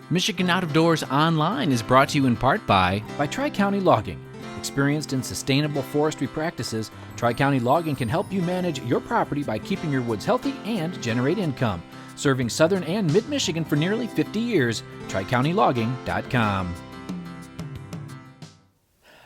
Michigan Out of Doors Online is brought to you in part by Tri-County Logging. Experienced in sustainable forestry practices, Tri-County Logging can help you manage your property by keeping your woods healthy and generate income. Serving southern and mid-Michigan for nearly 50 years, TriCountyLogging.com.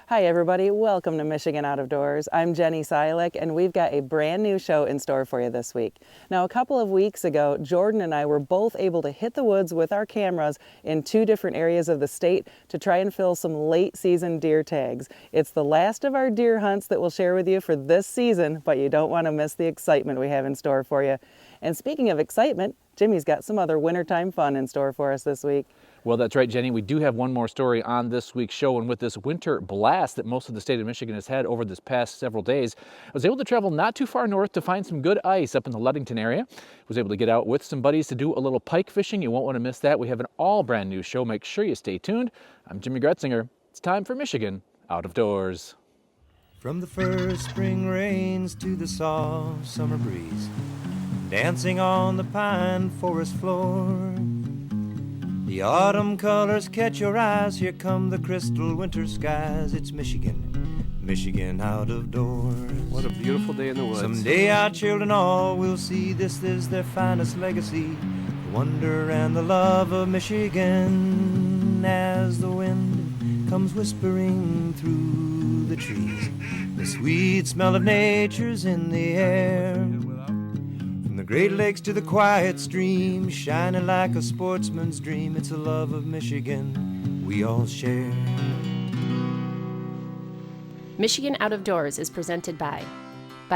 Hi everybody, welcome to Michigan Out of Doors. I'm Jenny Silik and we've got a brand new show in store for you this week. Now a couple of weeks ago, Jordan and I were both able to hit the woods with our cameras in two different areas of the state to try and fill some late season deer tags. It's the last of our deer hunts that we'll share with you for this season, but you don't want to miss the excitement we have in store for you. And speaking of excitement, Jimmy's got some other wintertime fun in store for us this week. Well, that's right, Jenny. We do have one more story on this week's show, and with this winter blast that most of the state of Michigan has had over this past several days, I was able to travel not too far north to find some good ice up in the Ludington area. I was able to get out with some buddies to do a little pike fishing. You won't want to miss that. We have an all brand new show. Make sure you stay tuned. I'm Jimmy Gretzinger. It's time for Michigan Out of Doors. From the first spring rains to the soft summer breeze, dancing on the pine forest floor, the autumn colors catch your eyes. Here come the crystal winter skies. It's Michigan, Michigan out of doors. What a beautiful day in the woods. Someday our children all will see this is their finest legacy, the wonder and the love of Michigan. As the wind comes whispering through the trees, the sweet smell of nature's in the air. From the Great Lakes to the quiet stream, shining like a sportsman's dream, it's a love of Michigan we all share. Michigan Out of Doors is presented by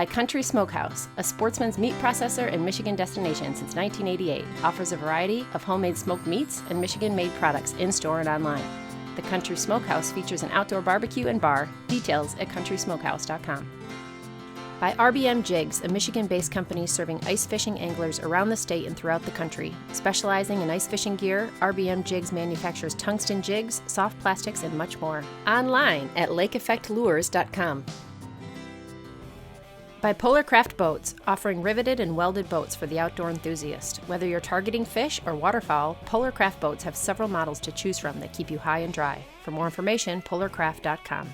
Country Smokehouse, a sportsman's meat processor and Michigan destination since 1988, offers a variety of homemade smoked meats and Michigan-made products in-store and online. The Country Smokehouse features an outdoor barbecue and bar. Details at countrysmokehouse.com. By RBM Jigs, a Michigan-based company serving ice fishing anglers around the state and throughout the country. Specializing in ice fishing gear, RBM Jigs manufactures tungsten jigs, soft plastics, and much more. Online at lakeeffectlures.com. By Polar Craft Boats, offering riveted and welded boats for the outdoor enthusiast. Whether you're targeting fish or waterfowl, Polar Craft Boats have several models to choose from that keep you high and dry. For more information, polarcraft.com.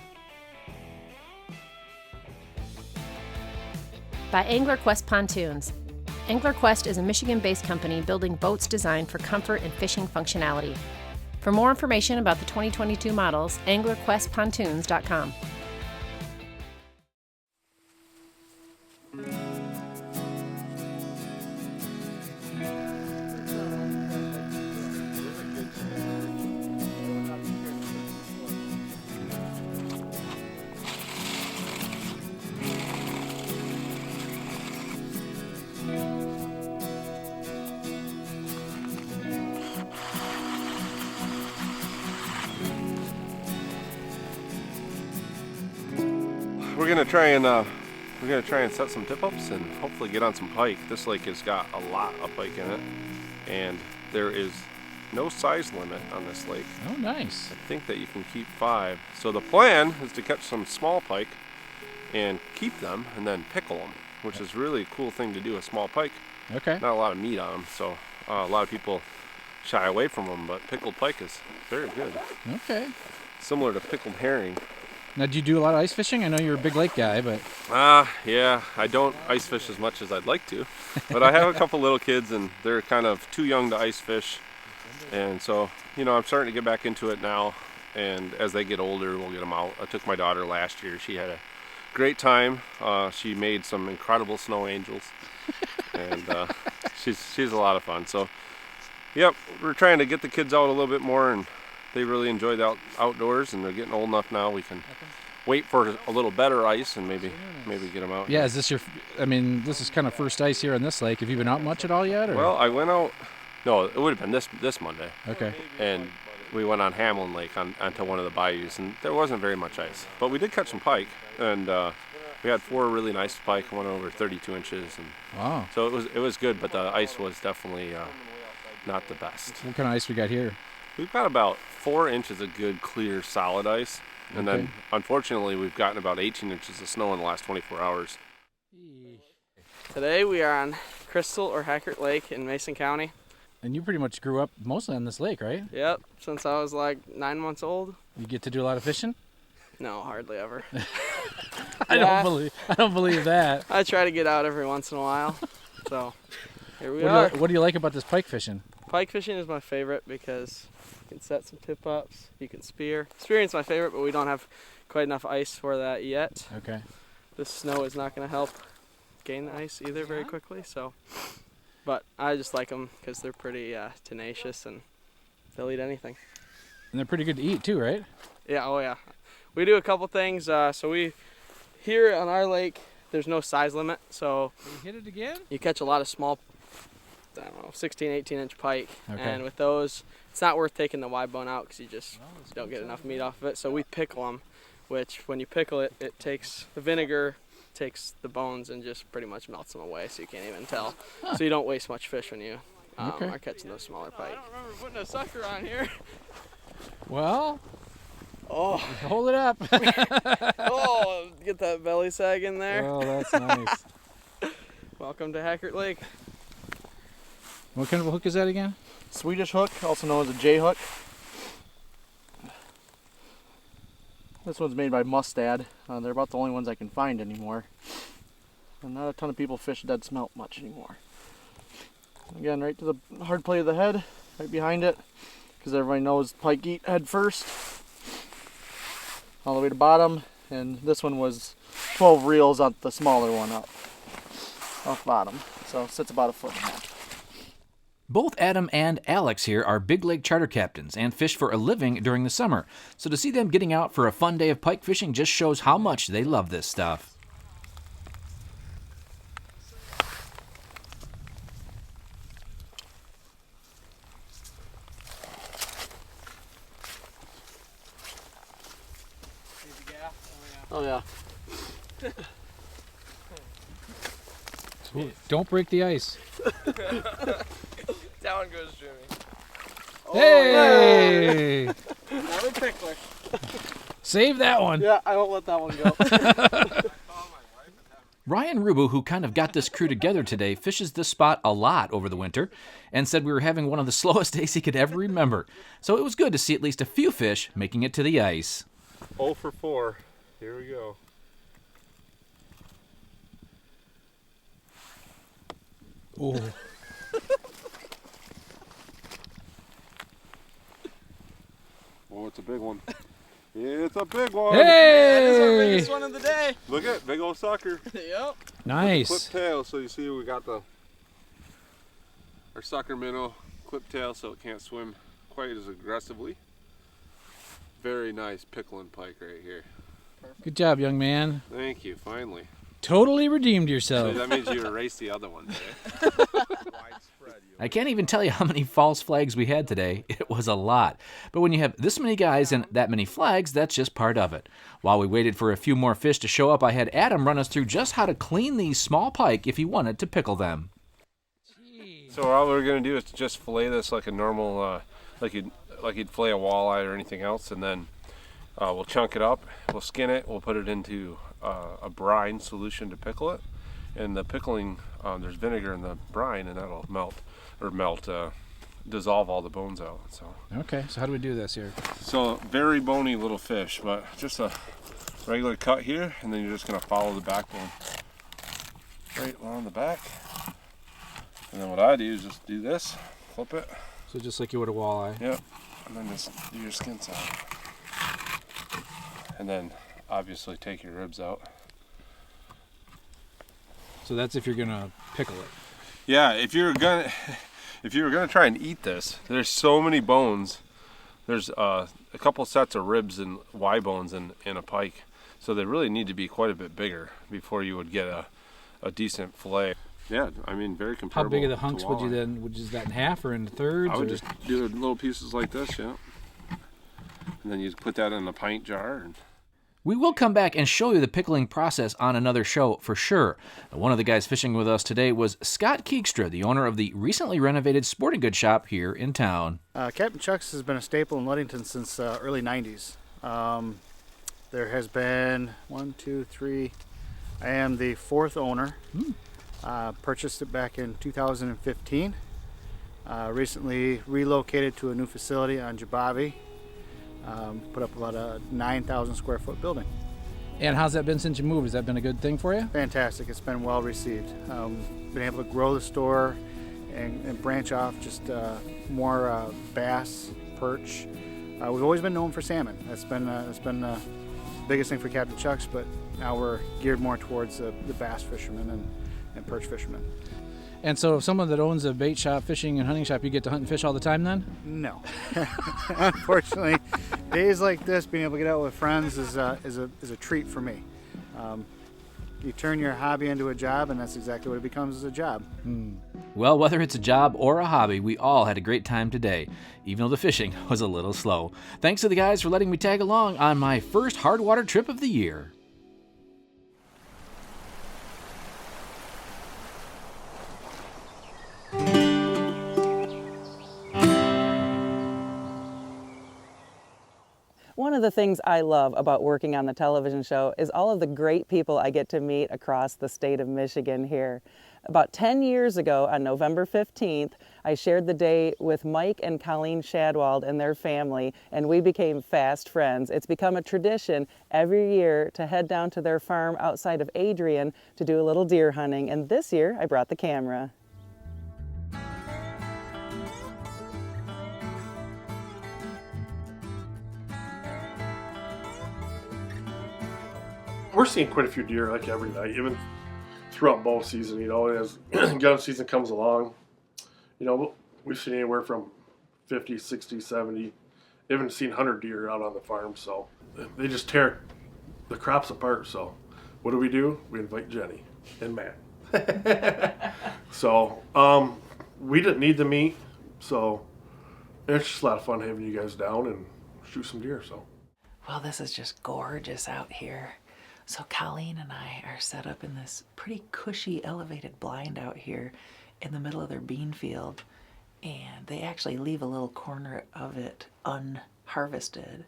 By AnglerQuest Pontoons. AnglerQuest is a Michigan-based company building boats designed for comfort and fishing functionality. For more information about the 2022 models, anglerquestpontoons.com. We're gonna try and set some tip-ups and hopefully get on some pike. This lake has got a lot of pike in it, and there is no size limit on this lake. Oh, nice. I think that you can keep 5. So the plan is to catch some small pike and keep them and then pickle them, which is really a cool thing to do, a small pike. Okay. Not a lot of meat on them, so a lot of people shy away from them, but pickled pike is very good. Okay. Similar to pickled herring. Now, do you do a lot of ice fishing? I know you're a big lake guy, but... Yeah, I don't ice fish as much as I'd like to, but I have a couple little kids and they're kind of too young to ice fish, and so, you know, I'm starting to get back into it now, and as they get older, we'll get them out. I took my daughter last year. She had a great time. She made some incredible snow angels, and she's a lot of fun. So, yep, we're trying to get the kids out a little bit more, and they really enjoy the outdoors, and they're getting old enough now we can wait for a little better ice and maybe get them out. Yeah, is this this is kind of first ice here on this lake. Have you been out much at all yet? Or? Well, I went out, no, it would have been this Monday. Okay. And we went on Hamlin Lake onto one of the bayous, and there wasn't very much ice. But we did catch some pike, and we had 4 really nice pike, one over 32 inches. And wow. So it was good, but the ice was definitely not the best. What kind of ice we got here? We've got about 4 inches of good, clear, solid ice. And then, unfortunately, we've gotten about 18 inches of snow in the last 24 hours. Today we are on Crystal or Hackert Lake in Mason County. And you pretty much grew up mostly on this lake, right? Yep, since I was like 9 months old. You get to do a lot of fishing? No, hardly ever. I Yeah. don't believe that. I try to get out every once in a while. So here we What are. do you like about this pike fishing? Pike fishing is my favorite because you can set some tip ups, you can spear. Spearing's my favorite, but we don't have quite enough ice for that yet. Okay. This snow is not going to help gain the ice either very quickly. So, but I just like them because they're pretty tenacious and they'll eat anything. And they're pretty good to eat too, right? Yeah, oh yeah. We do a couple things. So we, here on our lake, there's no size limit. So You hit it again? you catch a lot of small, I don't know, 16, 18-inch pike. Okay. And with those, it's not worth taking the wide bone out because you just don't get enough meat off of it. So we pickle them, which when you pickle it, it takes the vinegar, takes the bones and just pretty much melts them away so you can't even tell. So you don't waste much fish when you Okay. are catching those smaller pike. I don't remember putting a sucker on here. Well, Oh, hold it up. oh, get that belly sag in there. Oh, that's nice. Welcome to Hackert Lake. What kind of a hook is that again? Swedish hook, also known as a J hook. This one's made by Mustad. They're about the only ones I can find anymore. And not a ton of people fish dead smelt much anymore. Again, right to the hard plate of the head, right behind it, because everybody knows pike eat head first. All the way to bottom, and this one was 12 reels on the smaller one up, off bottom. So it sits about 1.5 feet. Both Adam and Alex here are big lake charter captains and fish for a living during the summer. So to see them getting out for a fun day of pike fishing just shows how much they love this stuff. Oh yeah. Don't break the ice. Down goes Jimmy. Hey! Another pickler. Save that one. Yeah, I won't let that one go. Ryan Rubu, who kind of got this crew together today, fishes this spot a lot over the winter and said we were having one of the slowest days he could ever remember. So it was good to see at least a few fish making it to the ice. 0 for 4. Here we go. Oh. Oh, it's a big one. It's a big one. That's our Hey! biggest one of the day. Look at big old sucker. Yep. Clip Nice. tail, so you see we got our sucker minnow clip tail, so it can't swim quite as aggressively. Very nice pickling pike right here. Good job, young man. Thank you, finally. Totally redeemed So yourself. that means you erased the other one today. I can't even tell you how many false flags we had today. It was a lot. But when you have this many guys and that many flags, that's just part of it. While we waited for a few more fish to show up, I had Adam run us through just how to clean these small pike if you wanted to pickle them. So all we're gonna do is just fillet this like a normal, like you'd fillet a walleye or anything else, and then we'll chunk it up, we'll skin it, we'll put it into a brine solution to pickle it. And the pickling, there's vinegar in the brine, and that'll dissolve all the bones out. So Okay, so how do we do this here? So very bony little fish, but just a regular cut here, and then you're just gonna follow the backbone right along the back. And then what I do is just do this, flip it, So just like you would a walleye. yep, and then just do your skin side. And then obviously take your ribs out. So that's if you're gonna pickle it. Yeah, if you were gonna try and eat this, there's so many bones. There's a couple sets of ribs and Y bones in a pike, so they really need to be quite a bit bigger before you would get a decent fillet. Yeah, I mean very How comparable. big of the to hunks would you walleye. then? Would you just that in half or in thirds? I would or? just do little pieces like this, yeah. And then you put that in a pint jar. And We will come back and show you the pickling process on another show for sure. One of the guys fishing with us today was Scott Keegstra, the owner of the recently renovated sporting goods shop here in town. Captain Chuck's has been a staple in Ludington since early 90s. There has been 1, 2, 3. I am the fourth owner. Purchased it back in 2015. Recently relocated to a new facility on Jabavi. Put up about a 9,000 square foot building. And how's that been since you moved? Has that been a good thing for you? Fantastic. It's been well received. Been able to grow the store and branch off just more bass, perch. We've always been known for salmon. That's been the biggest thing for Captain Chuck's, but now we're geared more towards the bass fishermen and perch fishermen. And so someone that owns a bait shop, fishing and hunting shop, you get to hunt and fish all the time then? No. Unfortunately, days like this, being able to get out with friends is a treat for me. You turn your hobby into a job, and that's exactly what it becomes, is a job. Well, whether it's a job or a hobby, we all had a great time today, even though the fishing was a little slow. Thanks to the guys for letting me tag along on my first hard water trip of the year. One of the things I love about working on the television show is all of the great people I get to meet across the state of Michigan here. About 10 years ago, on November 15th, I shared the day with Mike and Colleen Shadwald and their family, and we became fast friends. It's become a tradition every year to head down to their farm outside of Adrian to do a little deer hunting, and this year I brought the camera. We're seeing quite a few deer like every night, even throughout bow season. You know, as gun season comes along, you know, we've seen anywhere from 50, 60, 70, even seen 100 deer out on the farm. So they just tear the crops apart. So what do? We invite Jenny and Matt. So we didn't need the meat. So it's just a lot of fun having you guys down and shoot some deer. So. Well, this is just gorgeous out here. So Colleen and I are set up in this pretty cushy elevated blind out here in the middle of their bean field, and they actually leave a little corner of it unharvested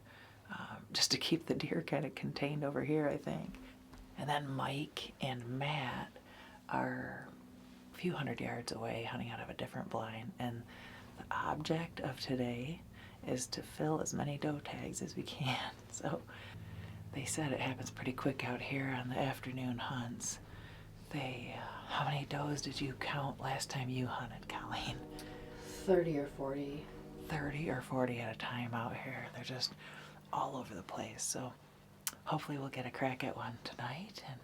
just to keep the deer kind of contained over here, I think. And then Mike and Matt are a few hundred yards away hunting out of a different blind, and the object of today is to fill as many doe tags as we can. So they said it happens pretty quick out here on the afternoon hunts. How many does did you count last time you hunted, Colleen? 30 or 40. 30 or 40 at a time out here. They're just all over the place. So hopefully we'll get a crack at one tonight and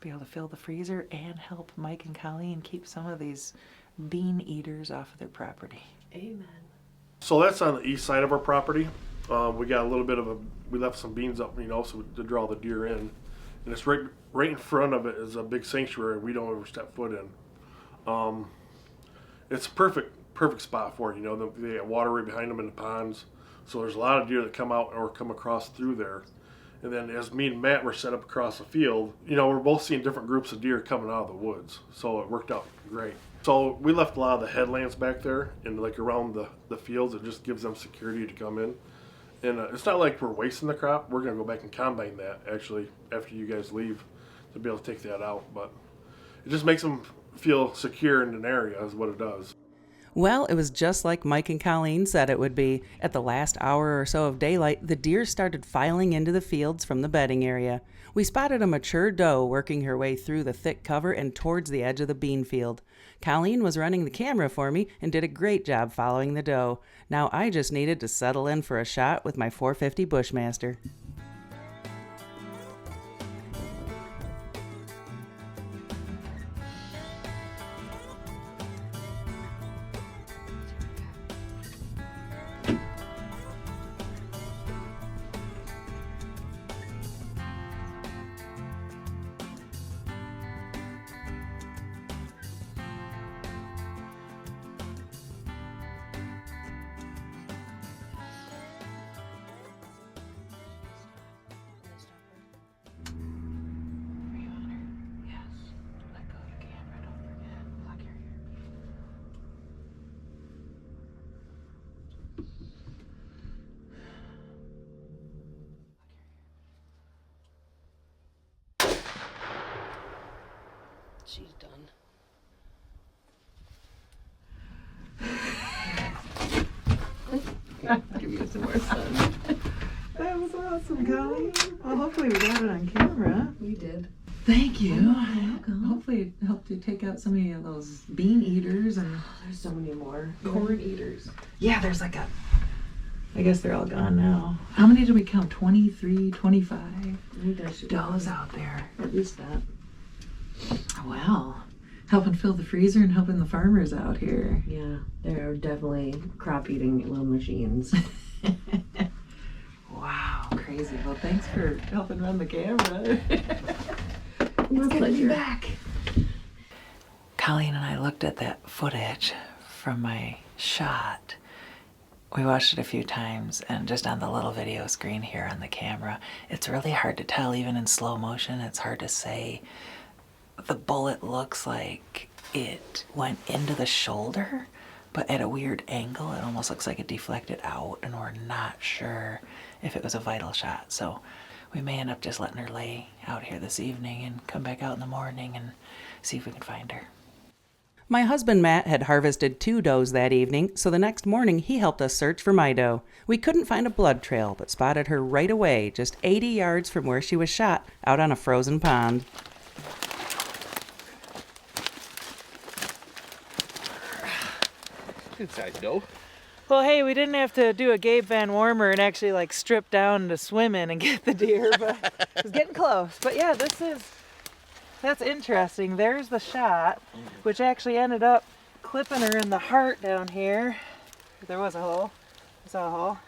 be able to fill the freezer and help Mike and Colleen keep some of these bean eaters off of their property. Amen. So that's on the east side of our property. We got a little bit of we left some beans up, you know, so to draw the deer in. And it's right in front of it is a big sanctuary we don't ever step foot in. It's a perfect spot for it, you know. They got water right behind them in the ponds. So there's a lot of deer that come out or come across through there. And then as me and Matt were set up across the field, you know, we're both seeing different groups of deer coming out of the woods. So it worked out great. So we left a lot of the headlands back there and like around the fields. It just gives them security to come in. And it's not like we're wasting the crop. We're going to go back and combine that actually after you guys leave to be able to take that out. But it just makes them feel secure in an area is what it does. Well, it was just like Mike and Colleen said it would be. At the last hour or so of daylight, the deer started filing into the fields from the bedding area. We spotted a mature doe working her way through the thick cover and towards the edge of the bean field. Colleen was running the camera for me and did a great job following the doe. Now I just needed to settle in for a shot with my 450 Bushmaster. Give you some more sun. That was awesome, Colleen. Well, hopefully we got it on camera. We did. Thank you. You're welcome. Hopefully it helped you take out some of those bean eaters and There's so many more. Corn eaters. yeah, there's like I guess they're all gone now. How many did we count? 23, 25 I think there should be does out there. at least that. Wow. Helping fill the freezer and helping the farmers out here. Yeah, they're definitely crop eating little machines. Wow, crazy. Well, thanks for helping run the camera. My It's good to be pleasure. back. Colleen and I looked at that footage from my shot. We watched it a few times, and just on the little video screen here on the camera, it's really hard to tell, even in slow motion. It's hard to say. The bullet looks like it went into the shoulder, but at a weird angle. It almost looks like it deflected out, and we're not sure if it was a vital shot. So we may end up just letting her lay out here this evening and come back out in the morning and see if we can find her. My husband Matt had harvested 2 does that evening, so the next morning he helped us search for my doe. We couldn't find a blood trail, but spotted her right away, just 80 yards from where she was shot, out on a frozen pond. Good size doe. Well, hey, we didn't have to do a Gabe Van Warmer and actually like strip down to swim in and get the deer, but it was getting close. But yeah, that's interesting. There's the shot, which actually ended up clipping her in the heart down here. There was a hole. I saw a hole.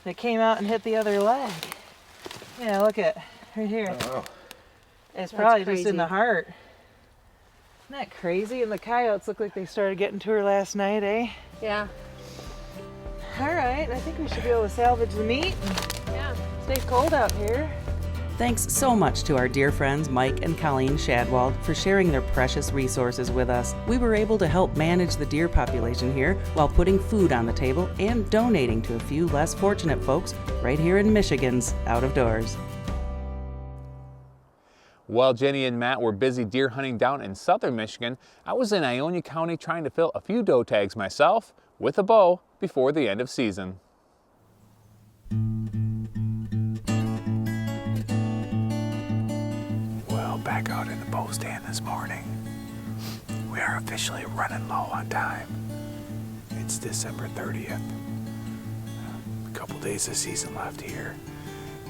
And it came out and hit the other leg. Yeah, look at right here. Oh. It's probably just crazy. in the heart. Isn't that crazy? And the coyotes look like they started getting to her last night, eh? Yeah. All right, I think we should be able to salvage the meat and Yeah. stay cold out here. Thanks so much to our dear friends Mike and Colleen Shadwald for sharing their precious resources with us. We were able to help manage the deer population here while putting food on the table and donating to a few less fortunate folks right here in Michigan's Out of Doors. While Jenny and Matt were busy deer hunting down in southern Michigan, I was in Ionia County trying to fill a few doe tags myself with a bow before the end of season. Well, back out in the bow stand this morning. We are officially running low on time. It's December 30th. A couple days of season left here.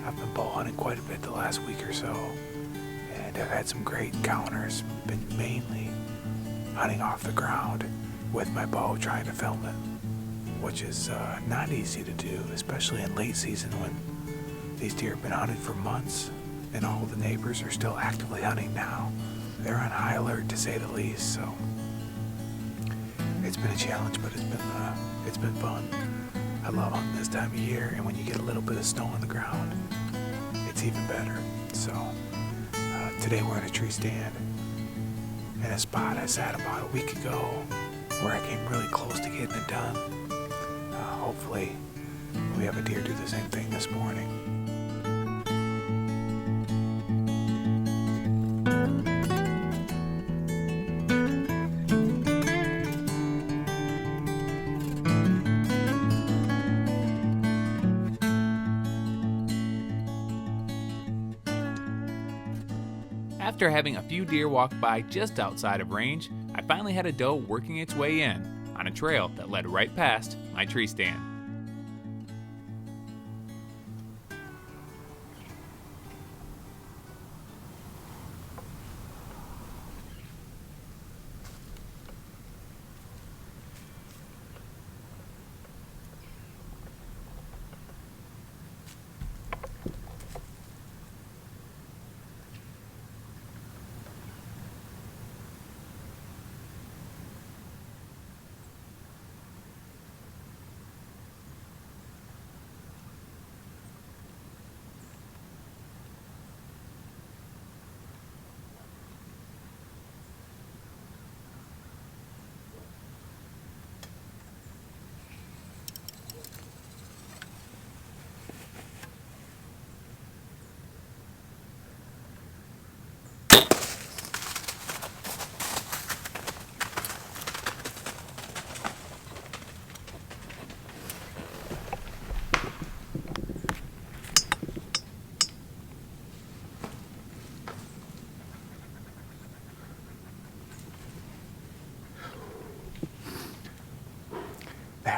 I've been bow hunting quite a bit the last week or so, and I've had some great encounters. Been mainly hunting off the ground with my bow, trying to film it, which is not easy to do, especially in late season when these deer have been hunted for months and all the neighbors are still actively hunting now. They're on high alert, to say the least, so it's been a challenge, but it's been fun. I love hunting this time of year, and when you get a little bit of snow on the ground, it's even better. So today we're in a tree stand in a spot I sat about a week ago where I came really close to getting it done. Hopefully we have a deer do the same thing this morning. After having a few deer walk by just outside of range, I finally had a doe working its way in on a trail that led right past my tree stand.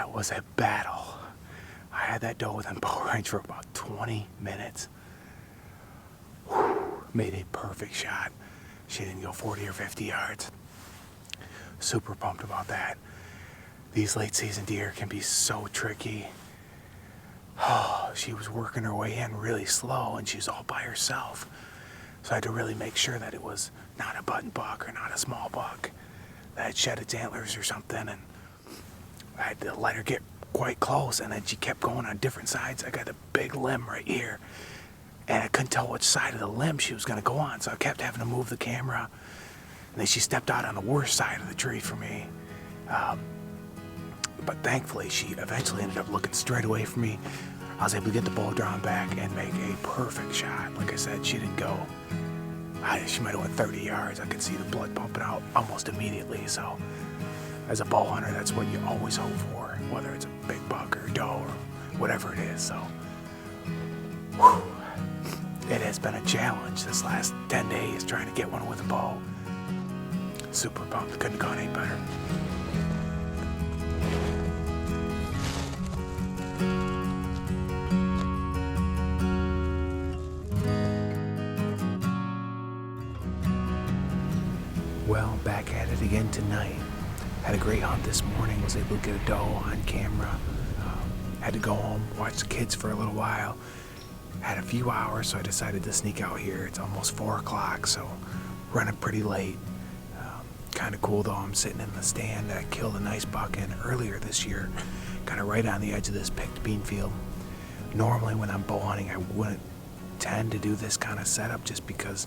That was a battle. I had that doe within bow range for about 20 minutes. Whew, made a perfect shot. She didn't go 40 or 50 yards. Super pumped about that. These late season deer can be so tricky. Oh, she was working her way in really slow and she was all by herself. So I had to really make sure that it was not a button buck or not a small buck that had shed its antlers or something, and I had to let her get quite close, and then she kept going on different sides. I got a big limb right here, and I couldn't tell which side of the limb she was going to go on, so I kept having to move the camera. And then she stepped out on the worst side of the tree for me. But thankfully, she eventually ended up looking straight away from me. I was able to get the bow drawn back and make a perfect shot. Like I said, she didn't go. She might have went 30 yards. I could see the blood pumping out almost immediately. So, as a bow hunter, that's what you always hope for, whether it's a big buck or a doe or whatever it is. So, whew, it has been a challenge this last 10 days trying to get one with a bow. Super pumped. Couldn't have gone any better. Well, back at it again tonight. Had a great hunt this morning, was able to get a doe on camera. Had to go home, watch the kids for a little while. Had a few hours, so I decided to sneak out here. It's almost 4 o'clock, so running pretty late. Kind of cool though, I'm sitting in the stand. I killed a nice buck in earlier this year, kind of right on the edge of this picked bean field. Normally when I'm bow hunting, I wouldn't tend to do this kind of setup just because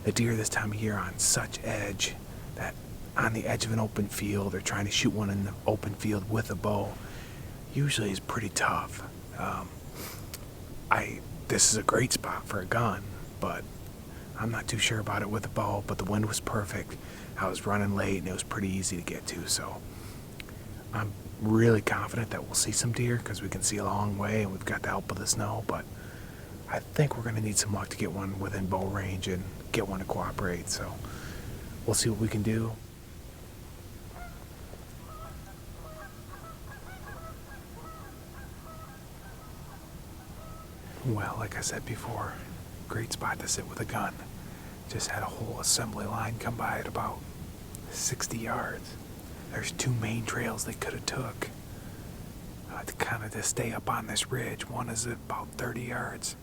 the deer this time of year are on such edge that on the edge of an open field or trying to shoot one in the open field with a bow usually is pretty tough. This is a great spot for a gun, but I'm not too sure about it with a bow, but the wind was perfect. I was running late and it was pretty easy to get to, so I'm really confident that we'll see some deer because we can see a long way and we've got the help of the snow, but I think we're going to need some luck to get one within bow range and get one to cooperate, so we'll see what we can do. Well, like I said before, great spot to sit with a gun. Just had a whole assembly line come by at about 60 yards. There's 2 main trails they could have took to kind of to stay up on this ridge. One is at about 30 yards,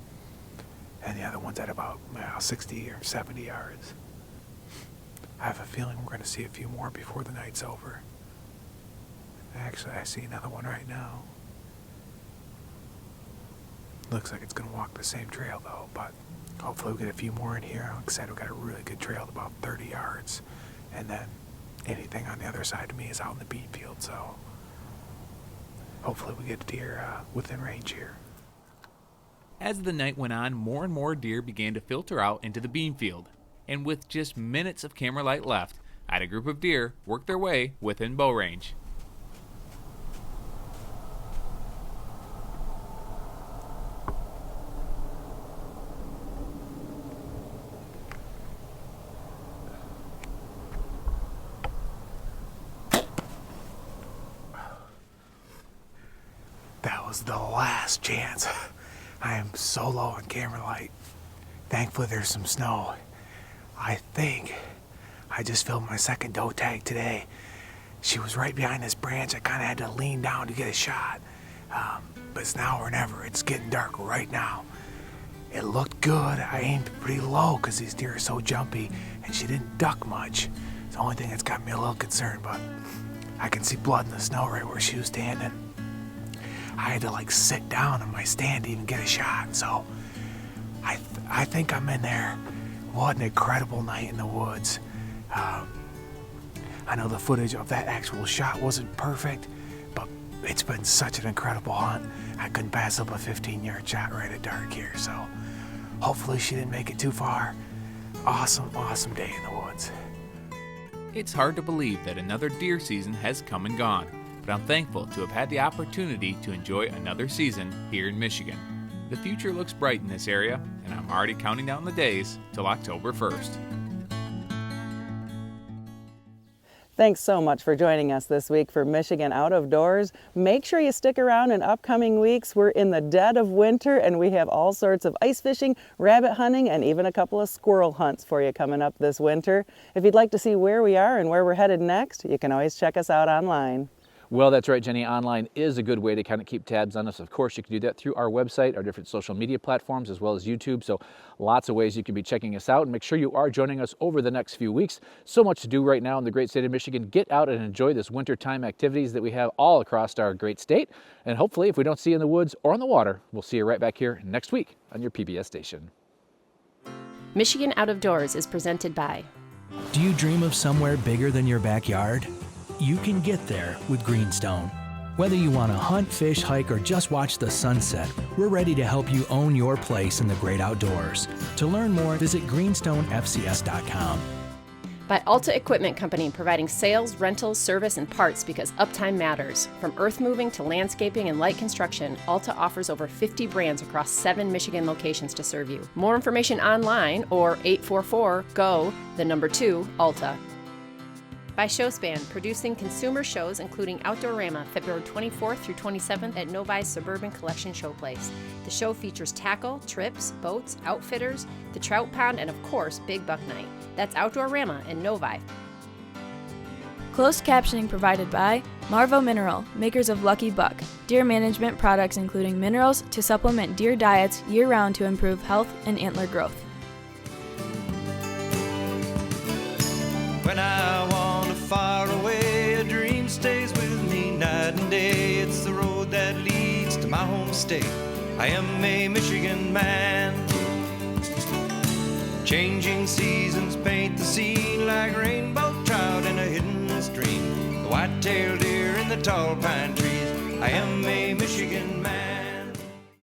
and the other one's at about 60 or 70 yards. I have a feeling we're going to see a few more before the night's over. Actually, I see another one right now. Looks like it's going to walk the same trail though, but hopefully we'll get a few more in here. Like I said, we've got a really good trail at about 30 yards. And then anything on the other side of me is out in the bean field, so hopefully we get a deer within range here. As the night went on, more and more deer began to filter out into the bean field. And with just minutes of camera light left, I had a group of deer work their way within bow range. That was the last chance. I am so low on camera light. Thankfully there's some snow. I think I just filmed my second doe tag today. She was right behind this branch. I kind of had to lean down to get a shot. But it's now or never. It's getting dark right now. It looked good. I aimed pretty low because these deer are so jumpy, and she didn't duck much. It's the only thing that's got me a little concerned, but I can see blood in the snow right where she was standing. I had to sit down in my stand to even get a shot, so I think I'm in there. What an incredible night in the woods. I know the footage of that actual shot wasn't perfect, but it's been such an incredible hunt. I couldn't pass up a 15-yard shot right at dark here, so hopefully she didn't make it too far. Awesome, awesome day in the woods. It's hard to believe that another deer season has come and gone, but I'm thankful to have had the opportunity to enjoy another season here in Michigan. The future looks bright in this area, and I'm already counting down the days till October 1st. Thanks so much for joining us this week for Michigan Out of Doors. Make sure you stick around in upcoming weeks. We're in the dead of winter and we have all sorts of ice fishing, rabbit hunting, and even a couple of squirrel hunts for you coming up this winter. If you'd like to see where we are and where we're headed next, you can always check us out online. Well, that's right, Jenny. Online is a good way to kind of keep tabs on us. Of course, you can do that through our website, our different social media platforms, as well as YouTube. So lots of ways you can be checking us out, and make sure you are joining us over the next few weeks. So much to do right now in the great state of Michigan. Get out and enjoy this wintertime activities that we have all across our great state. And hopefully, if we don't see you in the woods or on the water, we'll see you right back here next week on your PBS station. Michigan Out of Doors is presented by. Do you dream of somewhere bigger than your backyard? You can get there with Greenstone. Whether you want to hunt, fish, hike, or just watch the sunset, we're ready to help you own your place in the great outdoors. To learn more, visit greenstonefcs.com. By Alta Equipment Company, providing sales, rentals, service, and parts because uptime matters. From earth moving to landscaping and light construction, Alta offers over 50 brands across 7 Michigan locations to serve you. More information online or 844-GO-2-ALTA. By Showspan, producing consumer shows including Outdoorama, February 24th through 27th at Novi's Suburban Collection Showplace. The show features tackle, trips, boats, outfitters, the trout pond, and of course, Big Buck Night. That's Outdoorama and Novi. Closed captioning provided by Marvo Mineral, makers of Lucky Buck, deer management products including minerals to supplement deer diets year-round to improve health and antler growth. When I wander far away, a dream stays with me night and day. It's the road that leads to my home state. I am a Michigan man. Changing seasons paint the scene like rainbow trout in a hidden stream. The white-tailed deer in the tall pine trees. I am a Michigan man.